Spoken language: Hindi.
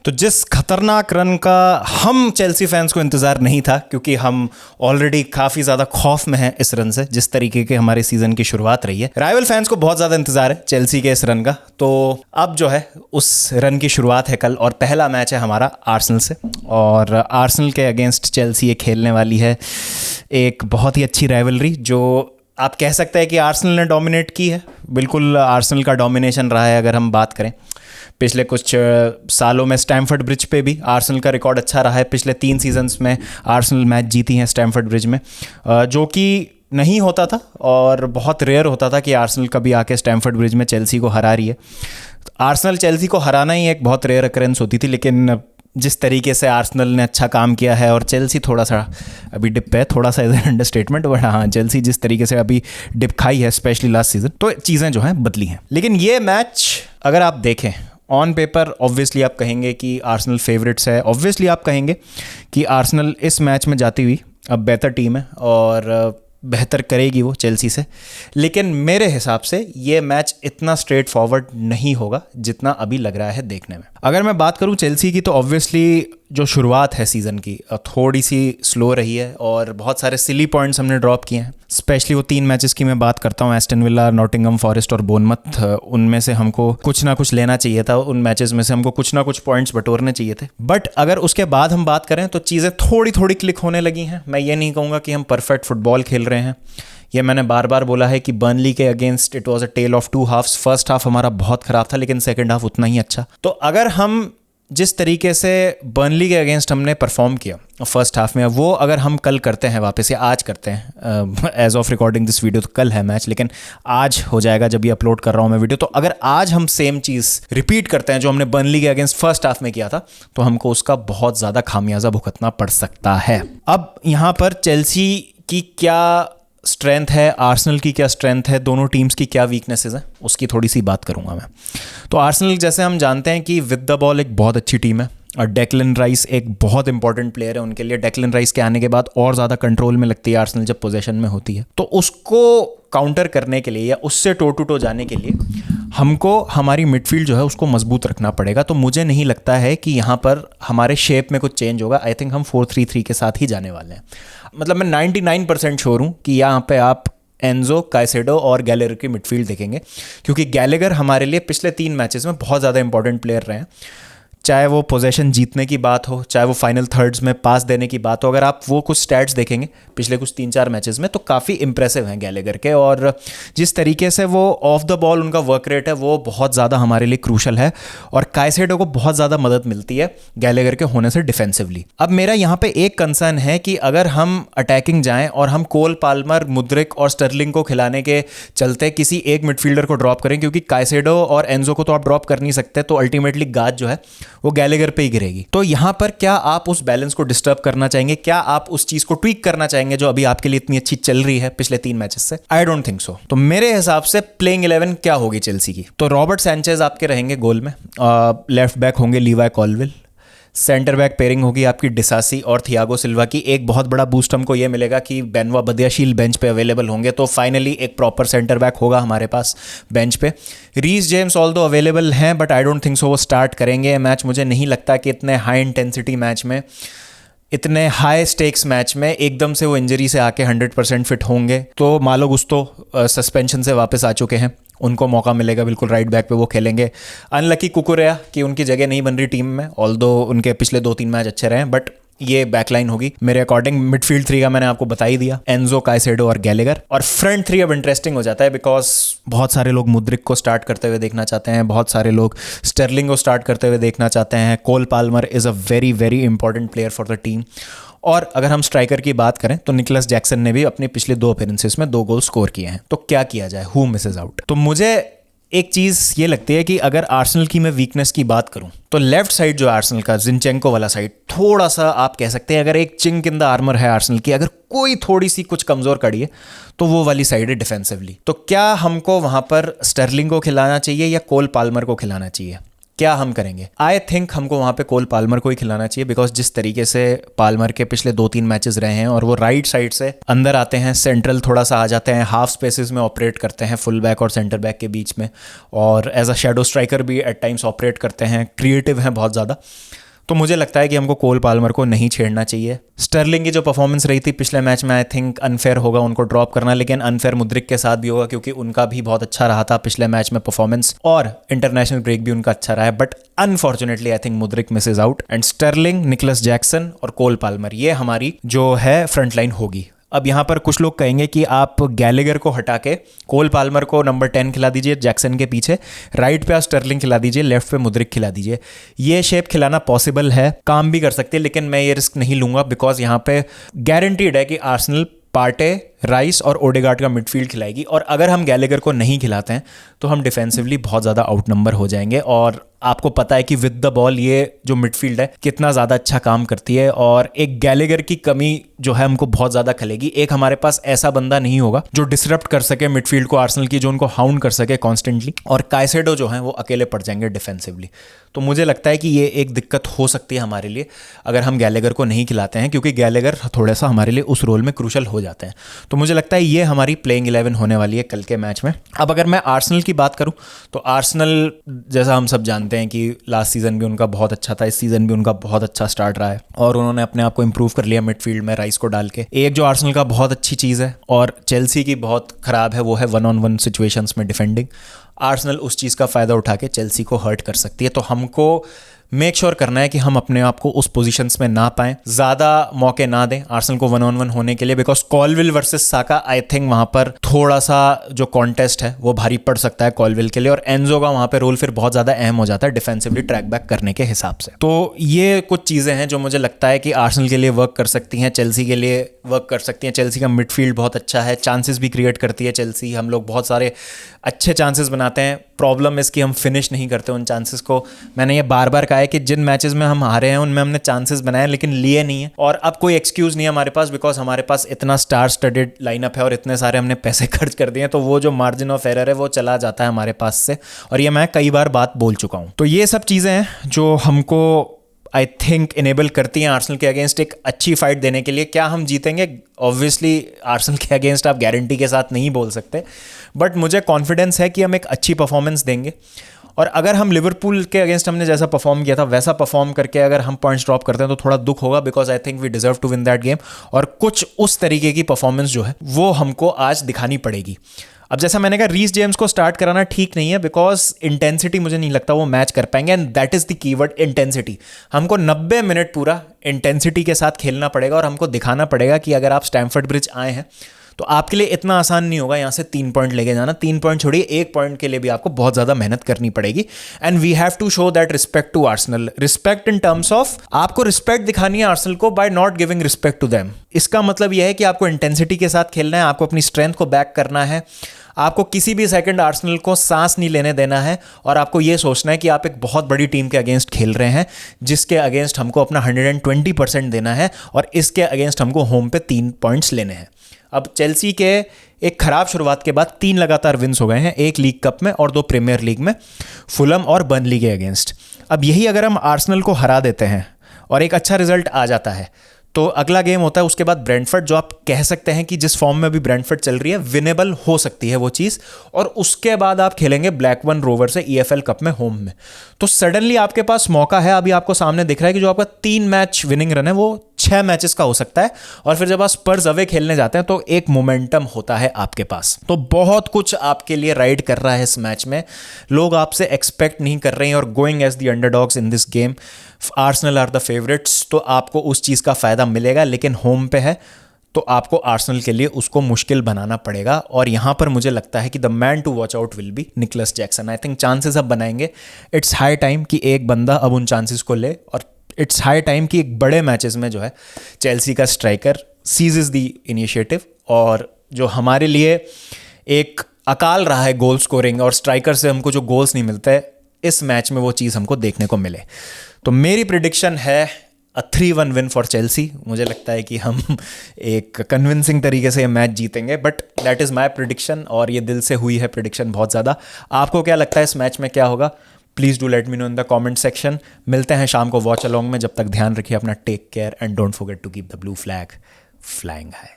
तो जिस खतरनाक रन का हम चेल्सी फैंस को इंतज़ार नहीं था, क्योंकि हम ऑलरेडी काफ़ी ज़्यादा खौफ में हैं इस रन से, जिस तरीके के हमारे सीज़न की शुरुआत रही है। राइवल फैंस को बहुत ज़्यादा इंतज़ार है चेल्सी के इस रन का। तो अब जो है उस रन की शुरुआत है कल, और पहला मैच है हमारा आर्सेनल से, और आर्सेनल के अगेंस्ट चेल्सी ये खेलने वाली है एक बहुत ही अच्छी राइवलरी, जो आप कह सकते हैं कि आर्सेनल ने डोमिनेट की है। बिल्कुल आर्सेनल का डोमिनेशन रहा है। अगर हम बात करें पिछले कुछ सालों में स्टैमफोर्ड ब्रिज पे भी आर्सेनल का रिकॉर्ड अच्छा रहा है। पिछले 3 सीजन्स में आर्सेनल मैच जीती हैं स्टैमफोर्ड ब्रिज में, जो कि नहीं होता था और बहुत रेयर होता था कि आर्सेनल कभी आके स्टैमफोर्ड ब्रिज में चेल्सी को हरा रही है। आर्सेनल चेल्सी को हराना ही एक बहुत रेयर अकरेंस होती थी, लेकिन जिस तरीके से आर्सेनल ने अच्छा काम किया है और चेल्सी थोड़ा सा अभी डिप पे है, थोड़ा सा इधर अंडरस्टेटमेंट, बट हाँ चेल्सी जिस तरीके से अभी डिप खाई है स्पेशली लास्ट सीजन, तो चीज़ें जो हैं बदली हैं। लेकिन ये मैच अगर आप देखें ऑन पेपर, ऑब्वियसली आप कहेंगे कि आर्सेनल फेवरेट्स है, ऑब्वियसली आप कहेंगे कि आर्सेनल इस मैच में जाती हुई अब बेहतर टीम है और बेहतर करेगी वो चेल्सी से। लेकिन मेरे हिसाब से ये मैच इतना स्ट्रेट फॉरवर्ड नहीं होगा जितना अभी लग रहा है देखने में। अगर मैं बात करूं चेल्सी की, तो ऑब्वियसली जो शुरुआत है सीज़न की थोड़ी सी स्लो रही है और बहुत सारे सिली पॉइंट्स हमने ड्रॉप किए हैं। स्पेशली वो 3 मैचेस की मैं बात करता हूँ, एस्टन विला, नॉटिंघम फॉरेस्ट और बोर्नमथ। उनमें से हमको कुछ ना कुछ लेना चाहिए था, उन मैचेस में से हमको कुछ ना कुछ पॉइंट्स बटोरने चाहिए थे। बट अगर उसके बाद हम बात करें तो चीज़ें थोड़ी थोड़ी क्लिक होने लगी हैं। मैं ये नहीं कहूँगा कि हम परफेक्ट फुटबॉल खेल रहे हैं। ये मैंने बार बार बोला है कि बर्नली के against it was a tale of 2 halves. First half हमारा बहुत ख़राब था, लेकिन सेकेंड हाफ उतना ही अच्छा। तो अगर हम जिस तरीके से बर्नली के अगेंस्ट हमने परफॉर्म किया फर्स्ट हाफ में, वो अगर हम कल करते हैं वापस, या आज करते हैं, as of recording this video तो कल है मैच, लेकिन आज हो जाएगा जब ये अपलोड कर रहा हूँ मैं वीडियो, तो अगर आज हम सेम चीज़ रिपीट करते हैं जो हमने बर्नली के अगेंस्ट फर्स्ट हाफ में किया था, तो हमको उसका बहुत ज़्यादा खामियाजा भुगतना पड़ सकता है। अब यहाँ पर चेल्सी की क्या स्ट्रेंथ है, आर्सेनल की क्या स्ट्रेंथ है, दोनों टीम्स की क्या वीकनेसेस हैं, उसकी थोड़ी सी बात करूंगा मैं। तो आर्सेनल जैसे हम जानते हैं कि विद द बॉल एक बहुत अच्छी टीम है, और डेक्लन राइस एक बहुत इंपॉर्टेंट प्लेयर है उनके लिए। डेक्लन राइस के आने के बाद और ज़्यादा कंट्रोल में लगती है आर्सेनल जब पोजीशन में होती है। तो उसको काउंटर करने के लिए या उससे टो टू टो जाने के लिए हमको हमारी मिडफील्ड जो है उसको मजबूत रखना पड़ेगा। तो मुझे नहीं लगता है कि यहाँ पर हमारे शेप में कुछ चेंज होगा। आई थिंक हम 4-3-3 के साथ ही जाने वाले हैं। मतलब मैं 99% श्योर हूँ कि यहाँ पे आप एंजो, काइसेडो और गैलेगर की मिडफील्ड देखेंगे, क्योंकि गैलेगर हमारे लिए पिछले 3 मैचेस में बहुत ज़्यादा इंपॉर्टेंट प्लेयर रहे हैं। चाहे वो पोजीशन जीतने की बात हो, चाहे वो फाइनल थर्ड्स में पास देने की बात हो, अगर आप वो कुछ स्टैट्स देखेंगे पिछले कुछ 3-4 मैचेस में, तो काफ़ी इंप्रेसिव हैं गैलेगर के। और जिस तरीके से वो ऑफ द बॉल उनका वर्क रेट है वो बहुत ज़्यादा हमारे लिए क्रूशल है, और काइसेडो को बहुत ज़्यादा मदद मिलती है गैलेगर के होने से डिफेंसिवली। अब मेरा यहाँ पे एक कंसर्न है कि अगर हम अटैकिंग जाएँ और हम कोल पाल्मर, मुद्रिक और स्टर्लिंग को खिलाने के चलते किसी एक मिडफील्डर को ड्रॉप करें, क्योंकि काइसेडो और एंजो को तो आप ड्रॉप कर नहीं सकते, तो अल्टीमेटली गाज जो है वो गैलेगर पे ही गिरेगी। तो यहां पर क्या आप उस बैलेंस को डिस्टर्ब करना चाहेंगे? क्या आप उस चीज को ट्वीक करना चाहेंगे जो अभी आपके लिए इतनी अच्छी चल रही है पिछले 3 मैचेस से? I don't think so. तो मेरे हिसाब से प्लेइंग 11 क्या होगी चेल्सी की? तो रॉबर्ट सैंचेज आपके रहेंगे गोल में, लेफ्ट बैक होंगे लीवाई कॉलविल, सेंटर बैक पेयरिंग होगी आपकी डिसासी और थियागो सिल्वा की। एक बहुत बड़ा बूस्ट हमको ये मिलेगा कि बेनवा बदियाशील बेंच पे अवेलेबल होंगे, तो फाइनली एक प्रॉपर सेंटर बैक होगा हमारे पास बेंच पे। रीस जेम्स ऑल्दो अवेलेबल हैं, but I don't think so वो स्टार्ट करेंगे मैच। मुझे नहीं लगता कि इतने हाई इंटेंसिटी मैच में, इतने हाई स्टेक्स मैच में एकदम से वो इंजरी से आके 100% फिट होंगे। तो मालो गुस्तो सस्पेंशन से वापस आ चुके हैं, उनको मौका मिलेगा बिल्कुल राइट बैक पे, वो खेलेंगे। अनलकी कुकुरेया कि उनकी जगह नहीं बन रही टीम में, ऑल्दो उनके पिछले 2-3 मैच अच्छे रहे हैं, बट ये बैकलाइन होगी मेरे अकॉर्डिंग। मिडफील्ड 3 का मैंने आपको बता ही दिया, एंजो, काइसेडो और गैलेगर। और फ्रंट 3 अब इंटरेस्टिंग हो जाता है, बिकॉज बहुत सारे लोग मुद्रिक को स्टार्ट करते हुए देखना चाहते हैं, बहुत सारे लोग स्टर्लिंग को स्टार्ट करते हुए देखना चाहते हैं। Cole Palmer is a very very important player for the team. और अगर हम स्ट्राइकर की बात करें तो निकोलस जैक्सन ने भी अपने पिछले 2 अपीयरेंसेस में 2 गोल स्कोर किए हैं। तो क्या किया जाए, हु मिसेस आउट? तो मुझे एक चीज़ ये लगती है कि अगर आर्सेनल की मैं वीकनेस की बात करूं तो लेफ्ट साइड जो आर्सेनल का जिनचेंको वाला साइड, थोड़ा सा आप कह सकते हैं अगर एक चिंक इन द आर्मर है आर्सेनल की, अगर कोई थोड़ी सी कुछ कमज़ोर कड़ी है तो वो वाली साइड है डिफेंसिवली। तो क्या हमको वहाँ पर स्टर्लिंग को खिलाना चाहिए या कोल पाल्मर को खिलाना चाहिए? क्या हम करेंगे? आई थिंक हमको वहाँ पे कोल पाल्मर को ही खिलाना चाहिए, बिकॉज जिस तरीके से पाल्मर के पिछले 2-3 मैचेस रहे हैं और वो राइट साइड से अंदर आते हैं, सेंट्रल थोड़ा सा आ जाते हैं, हाफ स्पेसेस में ऑपरेट करते हैं फुल बैक और सेंटर बैक के बीच में, और एज अ शेडो स्ट्राइकर भी एट टाइम्स ऑपरेट करते हैं, क्रिएटिव हैं बहुत ज़्यादा। तो मुझे लगता है कि हमको कोल पाल्मर को नहीं छेड़ना चाहिए। स्टर्लिंग की जो परफॉर्मेंस रही थी पिछले मैच में, आई थिंक अनफेयर होगा उनको ड्रॉप करना, लेकिन अनफेयर मुद्रिक के साथ भी होगा क्योंकि उनका भी बहुत अच्छा रहा था पिछले मैच में परफॉर्मेंस, और इंटरनेशनल ब्रेक भी उनका अच्छा रहा है। But unfortunately I think Mudryk misses out, and Sterling, Nicolas Jackson और कोल पाल्मर, ये हमारी जो है फ्रंट लाइन होगी। अब यहाँ पर कुछ लोग कहेंगे कि आप गैलेगर को हटा के कोल पाल्मर को नंबर 10 खिला दीजिए जैक्सन के पीछे, राइट पे आप स्टर्लिंग खिला दीजिए, लेफ्ट पे मुद्रिक खिला दीजिए। ये शेप खिलाना पॉसिबल है, काम भी कर सकते हैं, लेकिन मैं ये रिस्क नहीं लूंगा, बिकॉज यहाँ पे गारंटीड है कि आर्सेनल पार्टे, राइस और ओडेगार्ड का मिडफील्ड खिलाएगी, और अगर हम गैलेगर को नहीं खिलाते हैं तो हम डिफेंसिवली बहुत ज़्यादा आउट नंबर हो जाएंगे। और आपको पता है कि विद द बॉल ये जो मिडफील्ड है कितना ज़्यादा अच्छा काम करती है, और एक गैलेगर की कमी जो है हमको बहुत ज़्यादा खलेगी। एक हमारे पास ऐसा बंदा नहीं होगा जो डिसरप्ट कर सके मिडफील्ड को आर्सेनल की, जो उनको हाउंड कर सके कॉन्स्टेंटली, और काइसेडो जो है वो अकेले पड़ जाएंगे डिफेंसिवली। तो मुझे लगता है कि ये एक दिक्कत हो सकती है हमारे लिए अगर हम गैलेगर को नहीं खिलाते हैं, क्योंकि गैलेगर थोड़ा सा हमारे लिए उस रोल में क्रूशल हो जाते हैं। तो मुझे लगता है ये हमारी प्लेइंग 11 होने वाली है कल के मैच में। अब अगर मैं आर्सेनल की बात करूं तो आर्सेनल, जैसा हम सब जानते हैं कि लास्ट सीजन भी उनका बहुत अच्छा था, इस सीजन भी उनका बहुत अच्छा स्टार्ट रहा है, और उन्होंने अपने आप को इंप्रूव कर लिया मिडफील्ड में राइस को डाल के। एक जो आर्सेनल का बहुत अच्छी चीज़ है और चेल्सी की बहुत खराब है, वो है 1-on-1 सिचुएशंस में डिफेंडिंग। आर्सेनल उस चीज़ का फ़ायदा उठा के चेल्सी को हर्ट कर सकती है, तो हमको मेक श्योर करना है कि हम अपने आप को उस पोजीशंस में ना पाएं, ज़्यादा मौके ना दें आर्सेनल को 1-on-1 होने के लिए, because कॉलविल versus Saka, I think वहाँ पर थोड़ा सा जो कॉन्टेस्ट है वो भारी पड़ सकता है कॉलविल के लिए, और एनजो का वहाँ पे रोल फिर बहुत ज़्यादा अहम हो जाता है डिफेंसिवली ट्रैक बैक करने के हिसाब से। तो ये कुछ चीज़ें हैं जो मुझे लगता है कि आर्सेनल के लिए वर्क कर सकती हैं, चेल्सी के लिए वर्क कर सकती हैं। चेल्सी का मिडफील्ड बहुत अच्छा है, चांसेस भी क्रिएट करती है चेल्सी, हम लोग बहुत सारे अच्छे चांसेस बनाते हैं। प्रॉब्लम इसकी हम फिनिश नहीं करते उन चांसेस को। मैंने ये बार बार कहा है कि जिन मैचेस में हम हारे हैं उनमें हमने चांसेस बनाए लेकिन लिए नहीं है, और अब कोई एक्सक्यूज़ नहीं है हमारे पास, बिकॉज हमारे पास इतना स्टार स्टडेड लाइनअप है और इतने सारे हमने पैसे खर्च कर दिए हैं, तो वो जो मार्जिन ऑफ एरर है वो चला जाता है हमारे पास से, और ये मैं कई बार बात बोल चुका हूँ। तो ये सब चीज़ें हैं जो हमको आई थिंक इनेबल करती हैं आर्सेनल के अगेंस्ट एक अच्छी फाइट देने के लिए। क्या हम जीतेंगे? ऑब्वियसली आर्सेनल के अगेंस्ट आप गारंटी के साथ नहीं बोल सकते, बट मुझे कॉन्फिडेंस है कि हम एक अच्छी परफॉर्मेंस देंगे। और अगर हम लिवरपूल के अगेंस्ट हमने जैसा परफॉर्म किया था वैसा परफॉर्म करके अगर हम पॉइंट्स ड्रॉप करते हैं तो थोड़ा दुख होगा, because I think we deserve to win that game, और कुछ उस तरीके की परफॉर्मेंस जो है वो हमको आज दिखानी पड़ेगी। अब जैसा मैंने कहा, रीस जेम्स को स्टार्ट कराना ठीक नहीं है, बिकॉज इंटेंसिटी मुझे नहीं लगता वो मैच कर पाएंगे, and that is the keyword, intensity. हमको 90 मिनट पूरा इंटेंसिटी के साथ खेलना पड़ेगा, और हमको दिखाना पड़ेगा कि अगर आप स्टैमफोर्ड ब्रिज आए हैं तो आपके लिए इतना आसान नहीं होगा यहाँ से 3 पॉइंट लेके जाना। 3 पॉइंट छोड़िए, 1 पॉइंट के लिए भी आपको बहुत ज़्यादा मेहनत करनी पड़ेगी, and we have to show that respect to Arsenal. Respect in terms of आपको रिस्पेक्ट दिखानी है आर्सेनल को by not giving respect to them. इसका मतलब यह है कि आपको इंटेंसिटी के साथ खेलना है, आपको अपनी स्ट्रेंथ को बैक करना है, आपको किसी भी सेकंड आर्सेनल को सांस नहीं लेने देना है, और आपको ये सोचना है कि आप एक बहुत बड़ी टीम के अगेंस्ट खेल रहे हैं जिसके अगेंस्ट हमको अपना 120% देना है, और इसके अगेंस्ट हमको होम पे 3 पॉइंट्स लेने हैं। अब चेल्सी के एक खराब शुरुआत के बाद 3 लगातार विन्स हो गए हैं, 1 लीग कप में और 2 प्रीमियर लीग में, फुलम और बर्नली के अगेंस्ट। अब यही अगर हम आर्सेनल को हरा देते हैं और एक अच्छा रिजल्ट आ जाता है तो अगला गेम होता है उसके बाद ब्रेंटफोर्ड, जो आप कह सकते हैं कि जिस फॉर्म में भी ब्रेंटफोर्ड चल रही है विनेबल हो सकती है वो चीज़, और उसके बाद आप खेलेंगे ब्लैकबर्न रोवर से EFL कप में होम में। तो सडनली आपके पास मौका है, अभी आपको सामने दिख रहा है कि जो आपका 3 मैच विनिंग रन है वो 6 मैचेस का हो सकता है, और फिर जब आप स्पर्स अवे खेलने जाते हैं तो एक मोमेंटम होता है आपके पास। तो बहुत कुछ आपके लिए राइड कर रहा है इस मैच में, लोग आपसे एक्सपेक्ट नहीं कर रहे हैं, और going as the underdogs in this game, Arsenal are the favourites, तो आपको उस चीज़ का फ़ायदा मिलेगा, लेकिन होम पे है तो आपको आर्सेनल के लिए उसको मुश्किल बनाना पड़ेगा। और यहाँ पर मुझे लगता है कि the man to watch out will be Nicolas Jackson. I think chances अब बनाएंगे, इट्स हाई टाइम कि एक बंदा अब उन चांसेस को ले, और इट्स हाई टाइम कि एक बड़े मैचेस में जो है चेल्सी का स्ट्राइकर सीजेस द इनिशिएटिव, और जो हमारे लिए एक अकाल रहा है गोल स्कोरिंग और स्ट्राइकर से हमको जो गोल्स नहीं मिलते, इस मैच में वो चीज़ हमको देखने को मिले। तो मेरी प्रिडिक्शन है अ 3-1 विन फॉर चेल्सी। मुझे लगता है कि हम एक कन्विंसिंग तरीके से ये मैच जीतेंगे, but that is my prediction, और ये दिल से हुई है प्रिडिक्शन बहुत ज़्यादा। आपको क्या लगता है इस मैच में क्या होगा? Please do let me know in the comment section. मिलते हैं शाम को वॉच अलोंग में, जब तक ध्यान रखिए अपना, take care and don't forget to keep the blue flag flying high.